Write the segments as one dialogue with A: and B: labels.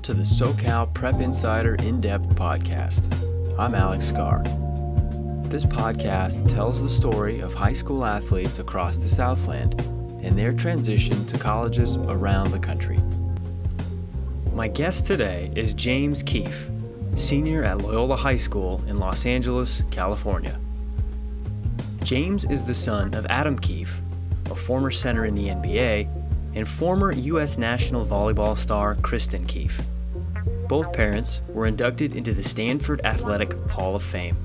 A: to the SoCal Prep Insider In-Depth Podcast. I'm Alex Scarr. This podcast tells the story of high school athletes across the Southland and their transition to colleges around the country. My guest today is James Keefe, senior at Loyola High School in Los Angeles, California. James is the son of Adam Keefe, a former center in the NBA, and former U.S. national volleyball star Kristen Keefe. Both parents were inducted into the Stanford Athletic Hall of Fame.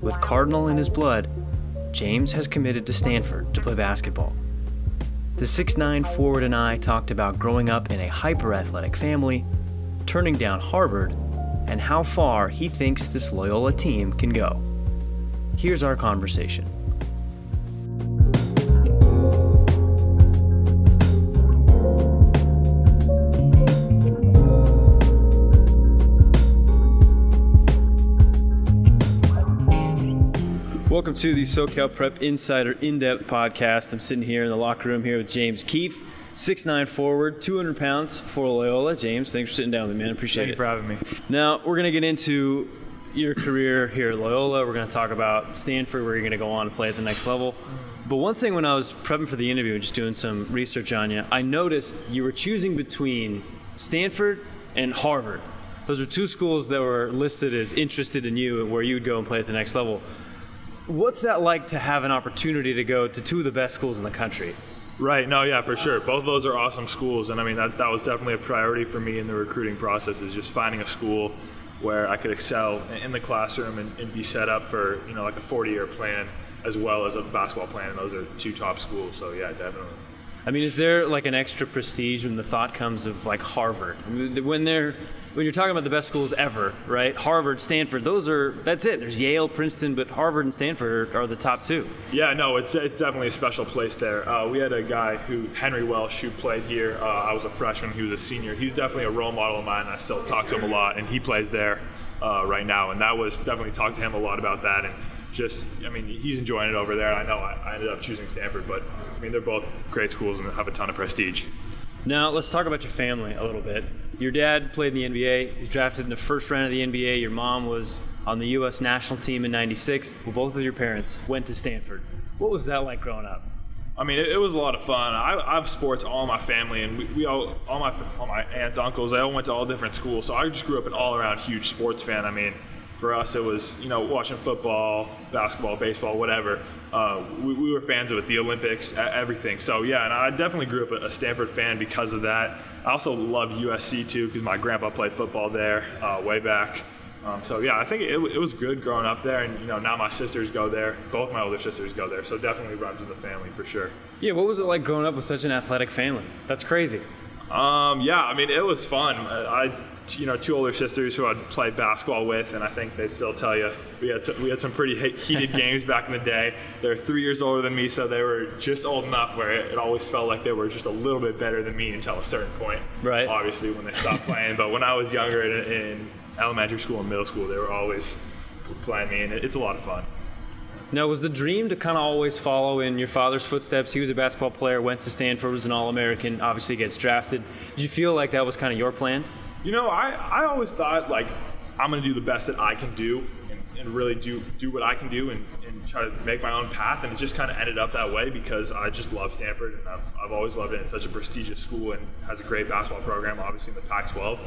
A: With Cardinal in his blood, James has committed to Stanford to play basketball. The 6'9" forward and I talked about growing up in a hyper-athletic family, turning down Harvard, and how far he thinks this Loyola team can go. Here's our conversation. Welcome to the SoCal Prep Insider In-Depth Podcast. I'm sitting here in the locker room here with James Keefe, 6'9" forward, 200 pounds for Loyola. James, thanks for sitting down with me, man. Appreciate it.
B: Thank you for having me.
A: Now, we're going to get into your career here at Loyola. We're going to talk about Stanford, where you're going to go on and play at the next level. But one thing, when I was prepping for the interview and just doing some research on you, I noticed you were choosing between Stanford and Harvard. Those are two schools that were listed as interested in you and where you would go and play at the next level. What's that like to have an opportunity to go to two of the best schools in the country?
B: Right, no, yeah, for sure. Both of those are awesome schools, and I mean, that was definitely a priority for me in the recruiting process, is just finding a school where I could excel in the classroom and be set up for, you know, like a 40-year plan as well as a basketball plan, and those are two top schools, so yeah, definitely.
A: I mean, is there like an extra prestige when the thought comes of like Harvard? I mean, when you're talking about the best schools ever, right? Harvard, Stanford, that's it. There's Yale, Princeton, but Harvard and Stanford are the top two.
B: Yeah, no, it's definitely a special place there. We had a guy Henry Welsh, who played here. I was a freshman, he was a senior. He's definitely a role model of mine, and I still talk to him a lot, and he plays there right now. And that was definitely talked to him a lot about that. And just, I mean, he's enjoying it over there. I know I ended up choosing Stanford, but I mean, they're both great schools and have a ton of prestige.
A: Now, let's talk about your family a little bit. Your dad played in the NBA. He was drafted in the first round of the NBA. Your mom was on the U.S. national team in '96. Well, both of your parents went to Stanford. What was that like growing up?
B: I mean, it was a lot of fun. I have sports all in my family, and we all my aunts, uncles, they all went to all different schools. So I just grew up an all-around huge sports fan. I mean, for us, it was, you know, watching football, basketball, baseball, whatever. We were fans of it, the Olympics, everything. So yeah, and I definitely grew up a Stanford fan because of that. I also love USC too, because my grandpa played football there way back. So yeah, I think it was good growing up there, and you know, now my sisters go there. Both my older sisters go there, so it definitely runs in the family for sure.
A: Yeah, what was it like growing up with such an athletic family? That's crazy.
B: Yeah, I mean, it was fun. Two older sisters who I'd play basketball with, and I think they'd still tell you we had some pretty heated games back in the day. They're 3 years older than me, so they were just old enough where it always felt like they were just a little bit better than me until a certain point.
A: Right.
B: Obviously, when they stopped playing. But when I was younger in elementary school and middle school, they were always playing me, and it's a lot of fun.
A: Now, was the dream to kind of always follow in your father's footsteps? He was a basketball player, went to Stanford, was an All-American, obviously gets drafted. Did you feel like that was kind of your plan?
B: You know, I always thought, like, I'm going to do the best that I can do and really do what I can do and try to make my own path. And it just kind of ended up that way because I just love Stanford, and I've always loved it. It's such a prestigious school and has a great basketball program, obviously, in the Pac-12.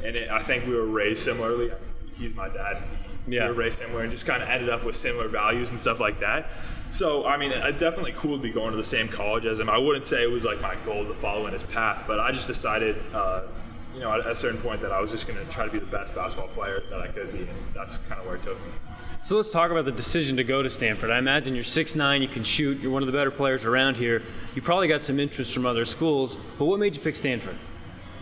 B: And I think we were raised similarly. I mean, he's my dad.
A: Yeah.
B: We were raised similar and just kind of ended up with similar values and stuff like that. So, I mean, it's definitely cool to be going to the same college as him. I wouldn't say it was like my goal to follow in his path, but I just decided at a certain point that I was just going to try to be the best basketball player that I could be, and that's kind of where it took me.
A: So let's talk about the decision to go to Stanford. I imagine you're 6'9", you can shoot, you're one of the better players around here. You probably got some interest from other schools, but what made you pick Stanford?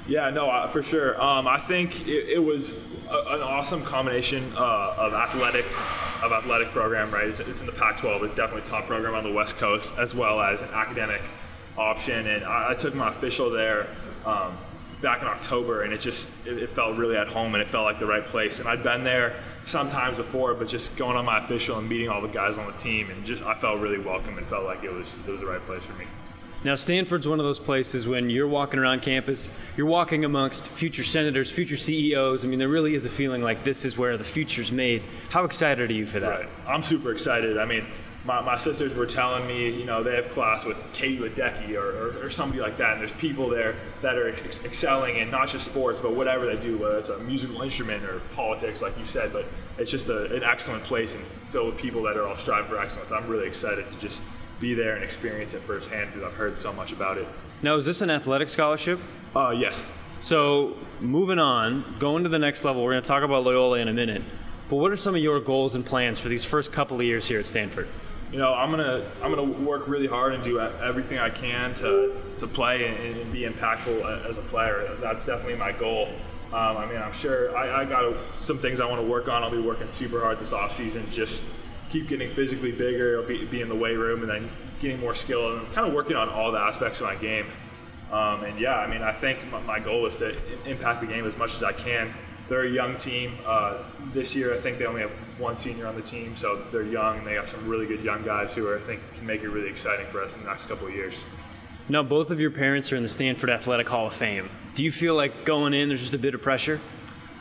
B: Yeah, no, for sure. I think it was an awesome combination of athletic program, right? It's in the Pac-12, it's definitely top program on the West Coast, as well as an academic option. And I took my official there back in October, and it felt really at home, and it felt like the right place. And I'd been there sometimes before, but just going on my official and meeting all the guys on the team, and I felt really welcome and felt like it was the right place for me.
A: Now, Stanford's one of those places when you're walking around campus, you're walking amongst future senators, future CEOs. I mean, there really is a feeling like this is where the future's made. How excited are you for that?
B: Right. I'm super excited. I mean, my sisters were telling me, you know, they have class with Katie Ledecky or somebody like that, and there's people there that are excelling in not just sports, but whatever they do, whether it's a musical instrument or politics, like you said. But it's just an excellent place and filled with people that are all striving for excellence. I'm really excited to just be there and experience it firsthand because I've heard so much about it.
A: Now, is this an athletic scholarship?
B: Yes.
A: So, moving on, going to the next level, we're going to talk about Loyola in a minute. But what are some of your goals and plans for these first couple of years here at Stanford?
B: You know, I'm gonna work really hard and do everything I can to play and be impactful as a player. That's definitely my goal. I mean, I'm sure I got some things I want to work on. I'll be working super hard this offseason, just keep getting physically bigger, be in the weight room, and then getting more skill and kind of working on all the aspects of my game. And yeah, I mean, I think my goal is to impact the game as much as I can. They're a young team. This year, I think they only have one senior on the team, so they're young, and they have some really good young guys who I think can make it really exciting for us in the next couple of years.
A: Now, both of your parents are in the Stanford Athletic Hall of Fame. Do you feel like going in, there's just a bit of pressure?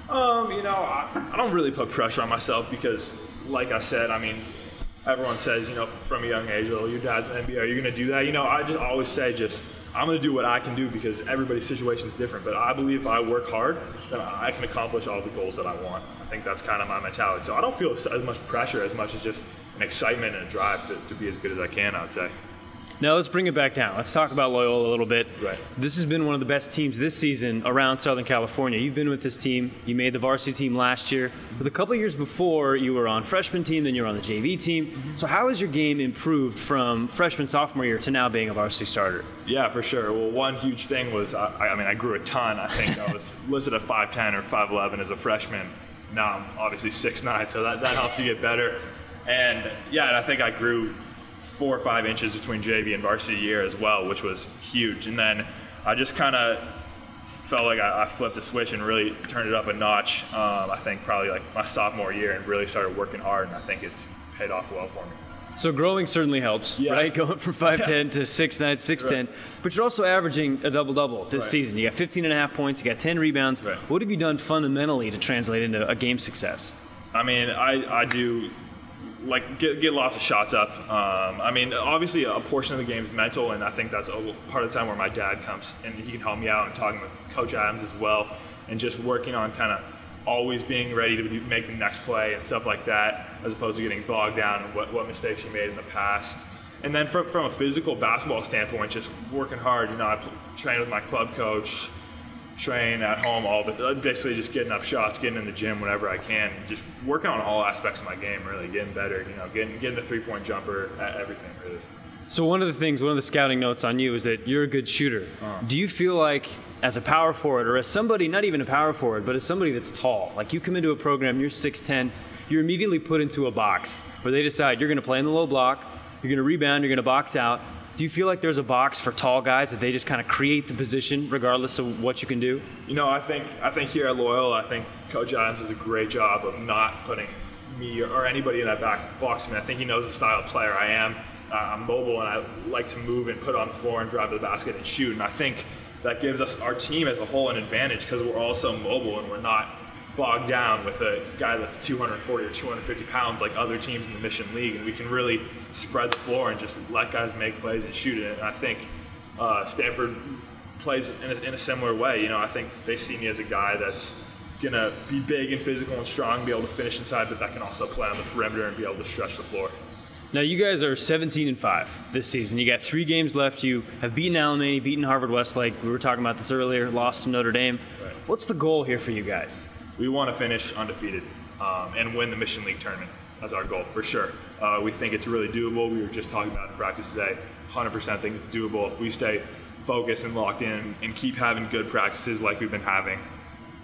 B: You know, I don't really put pressure on myself because, like I said, I mean, everyone says, you know, from a young age, oh, your dad's an NBA, are you going to do that? You know, I just always say I'm going to do what I can do because everybody's situation is different. But I believe if I work hard, then I can accomplish all the goals that I want. I think that's kind of my mentality. So I don't feel as much pressure as much as just an excitement and a drive to be as good as I can, I would say.
A: Now let's bring it back down. Let's talk about Loyola a little bit.
B: Right.
A: This has been one of the best teams this season around Southern California. You've been with this team. You made the varsity team last year. But a couple of years before, you were on freshman team, then you were on the JV team. Mm-hmm. So how has your game improved from freshman, sophomore year to now being a varsity starter?
B: Yeah, for sure. Well, one huge thing was, I mean, I grew a ton. I think I was listed at 5'10 or 5'11 as a freshman. Now I'm obviously 6'9", so that helps you get better. And yeah, and I think I grew 4 or 5 inches between JV and varsity year as well, which was huge. And then I just kind of felt like I flipped the switch and really turned it up a notch. I think probably like my sophomore year and really started working hard, and I think it's paid off well for me.
A: So growing certainly helps, right? Going from 5'10 to 6'9, 6'10. Right. But you're also averaging a double-double this season. You got 15.5 points, you got 10 rebounds.
B: Right.
A: What have you done fundamentally to translate into a game success?
B: I mean, I do like get lots of shots up. I mean, obviously a portion of the game is mental, and I think that's a part of the time where my dad comes and he can help me out, and talking with Coach Adams as well, and just working on kind of always being ready to make the next play and stuff like that, as opposed to getting bogged down in what mistakes you made in the past. And then from a physical basketball standpoint, just working hard. You know, I train with my club coach, train at home, basically just getting up shots, getting in the gym whenever I can, just working on all aspects of my game, really getting better. You know, getting the 3-point jumper, everything really.
A: So one of the scouting notes on you is that you're a good shooter. Do you feel like as a power forward, or as somebody, not even a power forward, but as somebody that's tall, like you come into a program, you're 6'10", you're immediately put into a box where they decide you're going to play in the low block, you're going to rebound, you're going to box out. Do you feel like there's a box for tall guys that they just kind of create the position regardless of what you can do? You
B: know, I think here at Loyola, I think Coach Adams does a great job of not putting me or anybody in that back box. I mean, I think he knows the style of player I am. I'm mobile, and I like to move and put on the floor and drive to the basket and shoot. And I think that gives us, our team as a whole, an advantage because we're all so mobile and we're not bogged down with a guy that's 240 or 250 pounds like other teams in the Mission League, and we can really spread the floor and just let guys make plays and shoot it. And I think Stanford plays in a similar way. You know, I think they see me as a guy that's gonna be big and physical and strong, be able to finish inside, but that can also play on the perimeter and be able to stretch the floor.
A: Now you guys are 17-5 this season. You got 3 games left. You have beaten Alamany, beaten Harvard-Westlake. We were talking about this earlier. Lost to Notre Dame.
B: Right.
A: What's the goal here for you guys?
B: We want to finish undefeated and win the Mission League tournament. That's our goal, for sure. We think it's really doable. We were just talking about it in practice today. 100% think it's doable if we stay focused and locked in and keep having good practices like we've been having.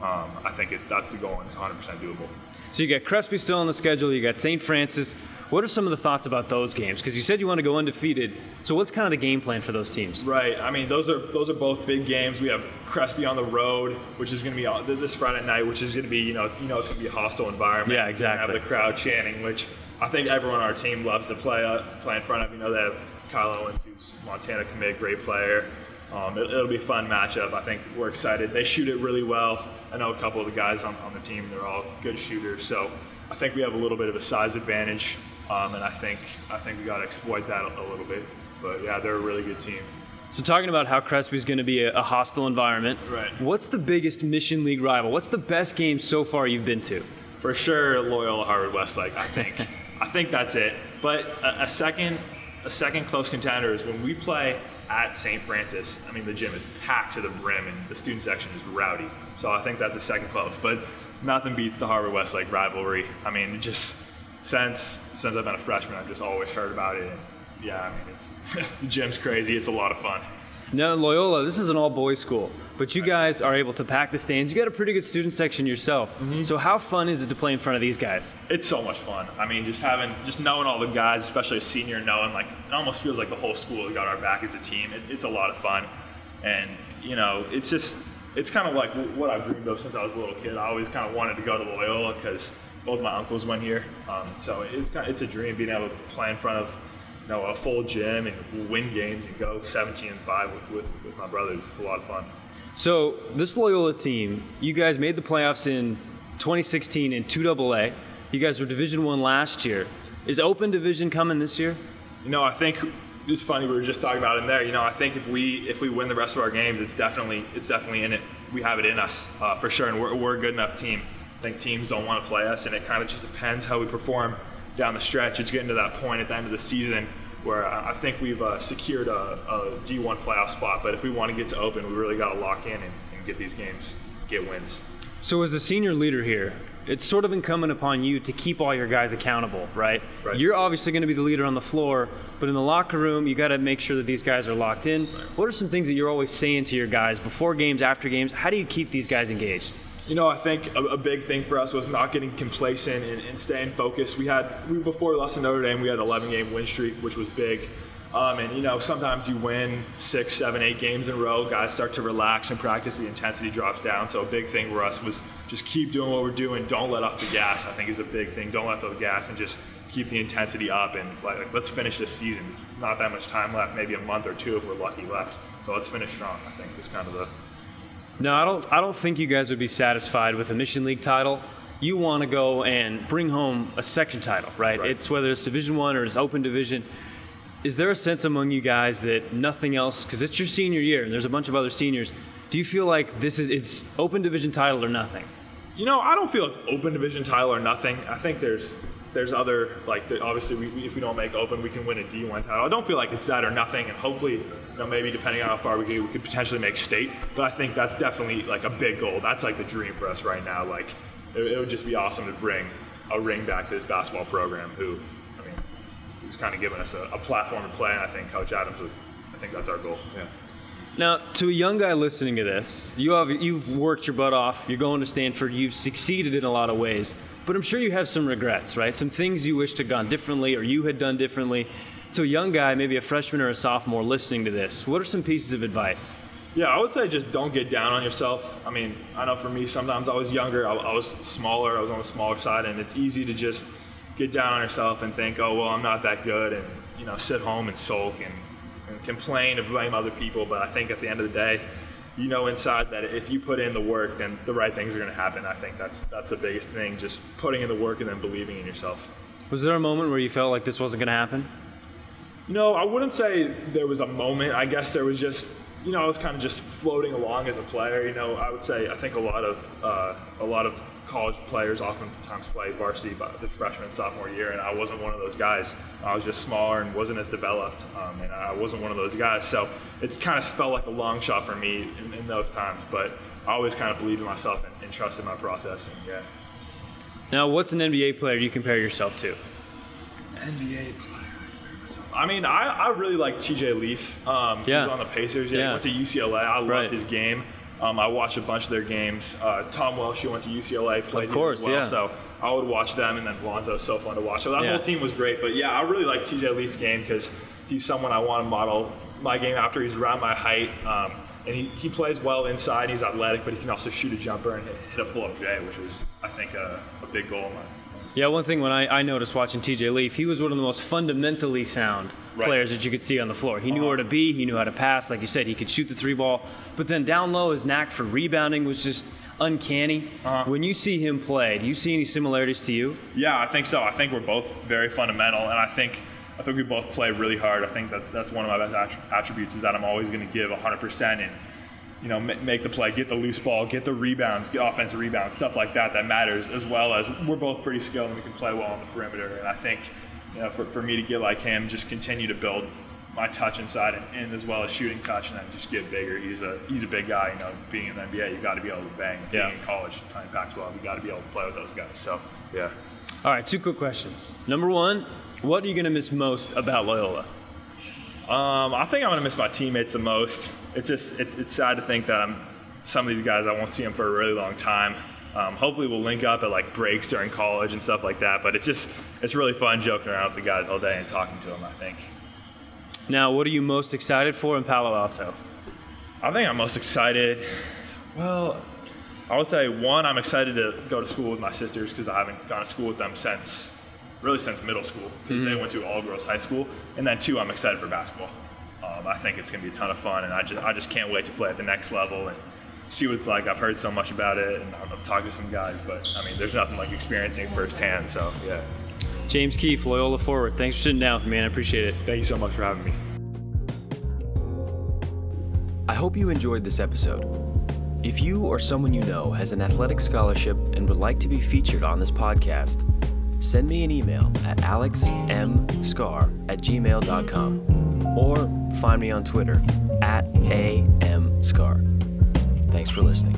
B: I think that's the goal, and it's 100% doable.
A: So you got Crespi still on the schedule. You got St. Francis. What are some of the thoughts about those games? Because you said you want to go undefeated. So what's kind of the game plan for those teams?
B: Right. I mean, those are both big games. We have Crespi on the road, which is going to be this Friday night, which is going to be, you know, it's going to be a hostile environment.
A: Yeah, exactly.
B: Have the crowd chanting, which I think everyone on our team loves to play in front of. You know, they have Kyle Owens, who's Montana commit, great player. It'll be a fun matchup. I think we're excited. They shoot it really well. I know a couple of the guys on the team, they're all good shooters. So I think we have a little bit of a size advantage, and I think we got to exploit that a little bit. But yeah, they're a really good team.
A: So talking about how Crespi's going to be a hostile environment,
B: right?
A: What's the biggest Mission League rival? What's the best game so far you've been to?
B: For sure, Loyola Harvard Westlake. I think. I think that's it. But a second close contender is when we play at St. Francis. I mean, the gym is packed to the brim, and the student section is rowdy. So I think that's a second close. But nothing beats the Harvard Westlake rivalry. I mean, just since I've been a freshman, I've just always heard about it. And yeah, I mean, it's the gym's crazy. It's a lot of fun.
A: Now, Loyola, this is an all-boys school, but you guys are able to pack the stands. You got a pretty good student section yourself. Mm-hmm. So how fun is it to play in front of these guys?
B: It's so much fun. I mean, just knowing all the guys, especially a senior, knowing like it almost feels like the whole school has got our back as a team. It's a lot of fun, and you know, it's kind of like what I've dreamed of since I was a little kid. I always kind of wanted to go to Loyola because both my uncles went here. So it's a dream being able to play in front of a full gym and win games and go 17-5 with my brothers. It's a lot of fun.
A: So this Loyola team, you guys made the playoffs in 2016 in 2AA. You guys were Division I last year. Is Open Division coming this year?
B: I think it's funny, we were just talking about it in there. I think if we win the rest of our games, it's definitely in it. We have it in us for sure, and we're a good enough team. I think teams don't want to play us, and it kind of just depends how we perform down the stretch. It's getting to that point at the end of the season where I think we've secured a D1 playoff spot, but if we want to get to Open, we really got to lock in and get these games, get wins.
A: So as the senior leader here, it's sort of incumbent upon you to keep all your guys accountable, right? You're obviously going to be the leader on the floor, but in the locker room, you got to make sure that these guys are locked in. Right. What are some things that you're always saying to your guys before games, after games? How do you keep these guys engaged?
B: I think a big thing for us was not getting complacent and staying focused. Before we lost to Notre Dame, we had an 11-game win streak, which was big. And sometimes you win 6, 7, 8 games in a row, guys start to relax and practice, the intensity drops down. So a big thing for us was just keep doing what we're doing, don't let off the gas, I think is a big thing. Don't let off the gas and just keep the intensity up, and let's finish this season. It's not that much time left, maybe a month or two if we're lucky left. So let's finish strong, I think is kind of the...
A: No, I don't think you guys would be satisfied with a Mission League title. You want to go and bring home a section title, right? It's whether it's Division I or it's Open Division. Is there a sense among you guys that nothing else, because it's your senior year and there's a bunch of other seniors, do you feel like it's Open Division title or nothing?
B: I don't feel it's Open Division title or nothing. I think there's other, obviously if we don't make Open, we can win a D1 title. I don't feel like it's that or nothing, and hopefully, maybe depending on how far we get, we could potentially make state. But I think that's definitely a big goal. That's the dream for us right now. It would just be awesome to bring a ring back to this basketball program who's kind of given us a platform to play, and I think Coach Adams I think that's our goal. Yeah.
A: Now, to a young guy listening to this, you've worked your butt off, you're going to Stanford, you've succeeded in a lot of ways, but I'm sure you have some regrets, right? Some things you wished had gone differently or you had done differently. To a young guy, maybe a freshman or a sophomore listening to this, what are some pieces of advice?
B: Yeah, I would say just don't get down on yourself. I mean, I know for me, sometimes I was younger, I was smaller, I was on the smaller side, and it's easy to just get down on yourself and think, oh, well, I'm not that good, and sit home and sulk and complain and blame other people. But I think at the end of the day, inside that if you put in the work, then the right things are going to happen. I think that's the biggest thing, just putting in the work and then believing in yourself.
A: Was there a moment where you felt like this wasn't going to happen?
B: I wouldn't say there was a moment. I guess there was just, I was kind of just floating along as a player. I would say I think a lot of college players oftentimes play varsity by the freshman and sophomore year, and I wasn't one of those guys. I was just smaller and wasn't as developed, and I wasn't one of those guys. So it's kind of felt like a long shot for me in those times, but I always kind of believed in myself and trusted my process. And yeah.
A: Now, what's an NBA player you compare yourself to?
B: NBA player. I mean, I really like TJ Leaf. He was on the Pacers. He went to UCLA. I loved his game. I watched a bunch of their games. Tom Welsh, who went to UCLA, played here as well. So I would watch them, and then Lonzo's so fun to watch. So that whole team was great. But yeah, I really like TJ Leaf's game because he's someone I want to model my game after. He's around my height, and he plays well inside. He's athletic, but he can also shoot a jumper and hit a pull-up J, which was, I think, a big goal of mine.
A: Yeah, one thing when I noticed watching TJ Leaf, he was one of the most fundamentally sound players that you could see on the floor. He knew where to be, he knew how to pass. Like you said, he could shoot the three ball. But then down low, his knack for rebounding was just uncanny. When you see him play, do you see any similarities to you?
B: Yeah, I think so. I think we're both very fundamental, and I think we both play really hard. I think that's one of my best attributes is that I'm always going to give 100% and make the play, get the loose ball, get the rebounds, get offensive rebounds, stuff like that matters, as well as we're both pretty skilled and we can play well on the perimeter. And I think for me to get like him, just continue to build my touch inside and as well as shooting touch, and then just get bigger. He's a big guy. Being in the NBA, you got to be able to bang. Being in college, playing Pac-12, you got to be able to play with those guys. So yeah.
A: All right, 2 quick questions. Number 1, what are you going to miss most about Loyola?
B: I think I'm going to miss my teammates the most. It's sad to think that some of these guys, I won't see them for a really long time. Hopefully we'll link up at like breaks during college and stuff like that, but it's really fun joking around with the guys all day and talking to them, I think.
A: Now, what are you most excited for in Palo Alto?
B: I think I'm most excited, well, I would say 1, I'm excited to go to school with my sisters because I haven't gone to school with them since middle school, because they went to all-girls high school. And then 2, I'm excited for basketball. I think it's going to be a ton of fun, and I just can't wait to play at the next level and see what it's like. I've heard so much about it, and I've talked to some guys, but I mean, there's nothing like experiencing firsthand. So yeah.
A: James Keefe, Loyola forward. Thanks for sitting down with me, man. I appreciate it.
B: Thank you so much for having me.
A: I hope you enjoyed this episode. If you or someone you know has an athletic scholarship and would like to be featured on this podcast, send me an email at alexmscarr@gmail.com or find me on Twitter @amscarr. Thanks for listening.